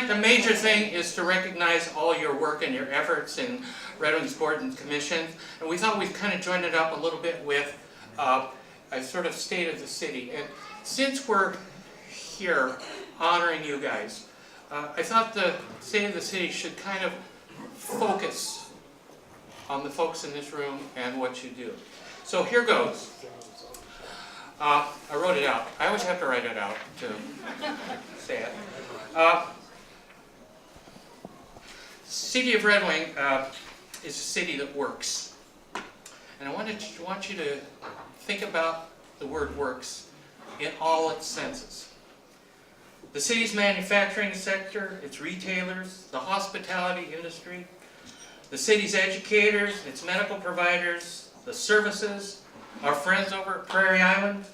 tonight, the major thing is to recognize all your work and your efforts in Red Wings Board and Commission. And we thought we'd kind of join it up a little bit with a sort of state of the city. And since we're here honoring you guys, I thought the state of the city should kind of focus on the folks in this room and what you do. So here goes. I wrote it out. I always have to write it out to say it. City of Red Wing is a city that works. And I want you to think about the word works in all its senses. The city's manufacturing sector, its retailers, the hospitality industry, the city's educators, its medical providers, the services, our friends over at Prairie Island,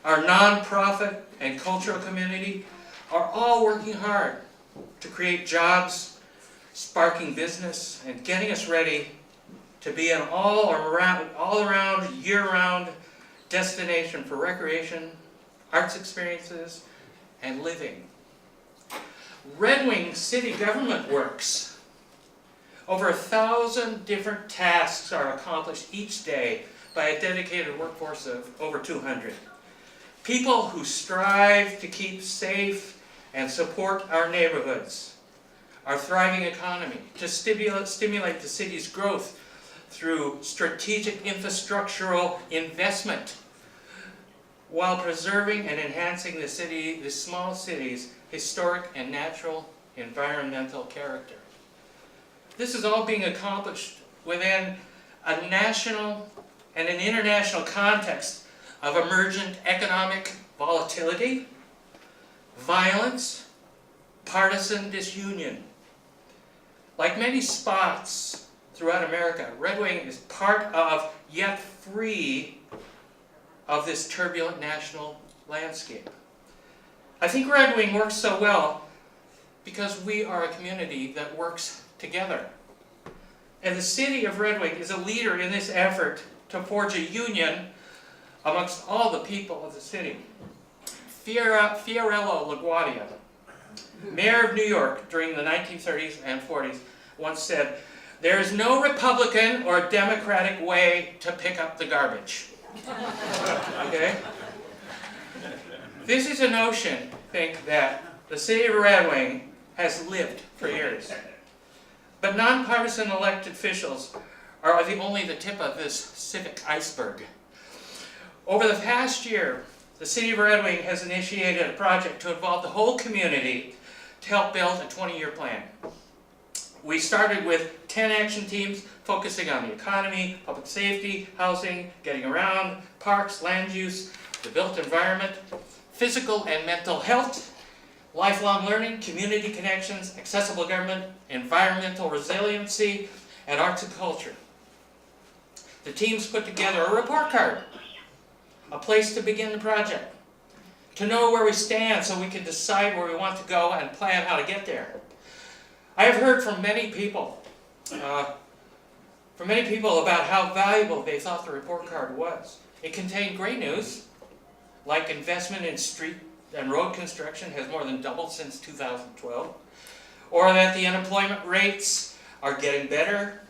our non-profit and cultural community are all working hard to create jobs, sparking business, and getting us ready to be an all-around, year-round destination for recreation, arts experiences, and living. Red Wing city government works. Over 1,000 different tasks are accomplished each day by a dedicated workforce of over 200. People who strive to keep safe and support our neighborhoods, our thriving economy, to stimulate the city's growth through strategic infrastructural investment, while preserving and enhancing the small city's historic and natural environmental character. This is all being accomplished within a national and an international context of emergent economic volatility, violence, partisan disunion. Like many spots throughout America, Red Wing is part of, yet free of, this turbulent national landscape. I think Red Wing works so well because we are a community that works together. And the city of Red Wing is a leader in this effort to forge a union amongst all the people of the city. Fiorello LaGuardia, mayor of New York during the 1930s and 40s, once said, "There is no Republican or Democratic way to pick up the garbage." Okay? This is a notion, I think, that the city of Red Wing has lived for years. But nonpartisan elected officials are only the tip of this civic iceberg. Over the past year, the city of Red Wing has initiated a project to involve the whole community to help build a 20-year plan. We started with 10 action teams focusing on the economy, public safety, housing, getting around, parks, land use, the built environment, physical and mental health, lifelong learning, community connections, accessible government, environmental resiliency, and arts and culture. The teams put together a report card, a place to begin the project, to know where we stand so we can decide where we want to go and plan how to get there. I have heard from many people about how valuable they thought the report card was. It contained great news, like investment in street and road construction has more than doubled since 2012, or that the unemployment rates are getting better.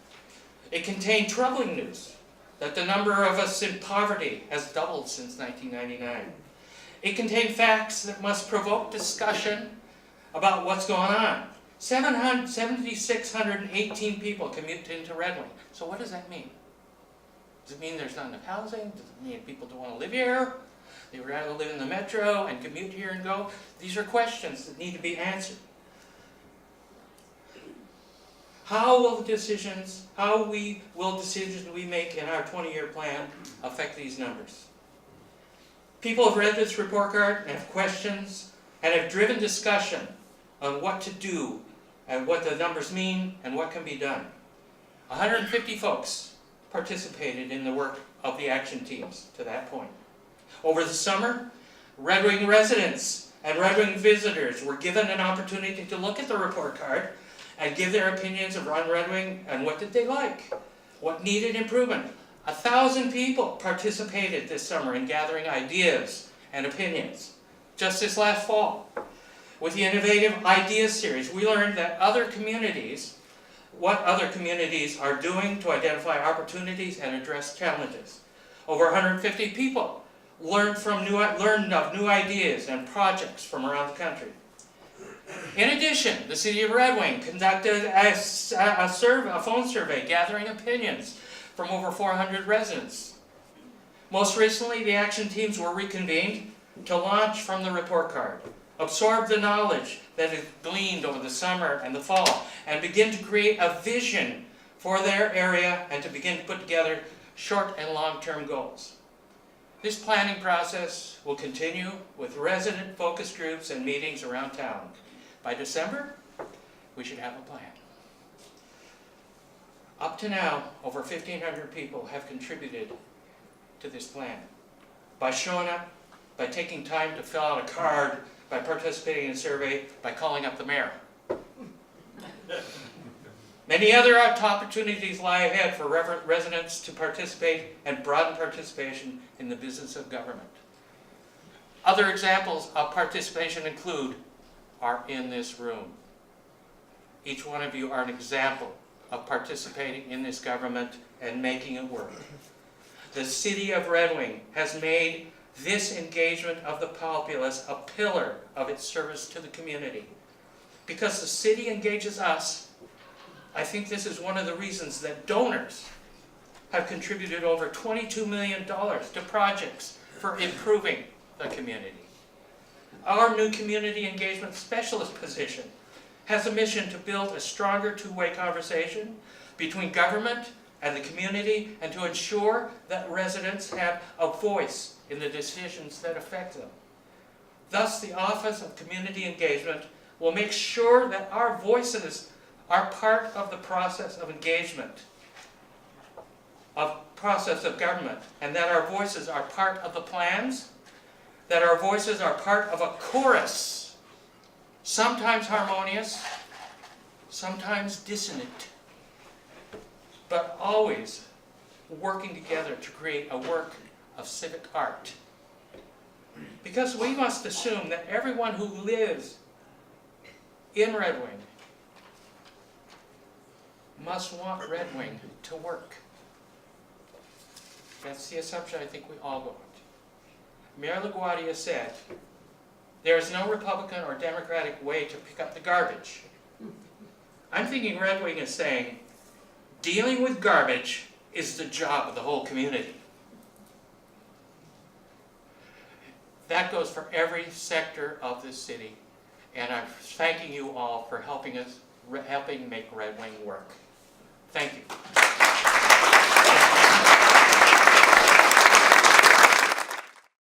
It contained troubling news, that the number of us in poverty has doubled since 1999. It contained facts that must provoke discussion about what's going on. 7,618 people commute into Red Wing. So what does that mean? Does it mean there's not enough housing? Does it mean people don't want to live here? They would rather live in the metro and commute here and go? These are questions that need to be answered. How will decisions we make in our 20-year plan affect these numbers? People have read this report card and have questions and have driven discussion on what to do and what the numbers mean and what can be done. 150 folks participated in the work of the action teams to that point. Over the summer, Red Wing residents and Red Wing visitors were given an opportunity to look at the report card and give their opinions around Red Wing and what did they like, what needed improvement. 1,000 people participated this summer in gathering ideas and opinions. Just this last fall, With the Innovative Ideas Series, we learned that what other communities are doing to identify opportunities and address challenges. Over 150 people learned of new ideas and projects from around the country. In addition, the City of Red Wing conducted a phone survey gathering opinions from over 400 residents. Most recently, the action teams were reconvened to launch from the report card, absorb the knowledge that is gleaned over the summer and the fall, and begin to create a vision for their area and to begin to put together short and long-term goals. This planning process will continue with resident focus groups and meetings around town. By December, we should have a plan. Up to now, over 1,500 people have contributed to this plan. By showing up, by taking time to fill out a card, by participating in a survey, by calling up the mayor. Many other opportunities lie ahead for residents to participate and broaden participation in the business of government. Other examples of participation are in this room. Each one of you are an example of participating in this government and making it work. The City of Red Wing has made this engagement of the populace a pillar of its service to the community. Because the city engages us, I think this is one of the reasons that donors have contributed over $22 million to projects for improving the community. Our new community engagement specialist position has a mission to build a stronger two-way conversation between government and the community and to ensure that residents have a voice in the decisions that affect them. Thus, the Office of Community Engagement will make sure that our voices are part of the process of engagement, process of government, and that our voices are part of the plans, that our voices are part of a chorus, sometimes harmonious, sometimes dissonant, but always working together to create a work of civic art. Because we must assume that everyone who lives in Red Wing must want Red Wing to work. That's the assumption I think we all want. Mayor LaGuardia said, there is no Republican or Democratic way to pick up the garbage. I'm thinking Red Wing is saying, dealing with garbage is the job of the whole community. That goes for every sector of this city, and I'm thanking you all for helping make Red Wing work. Thank you.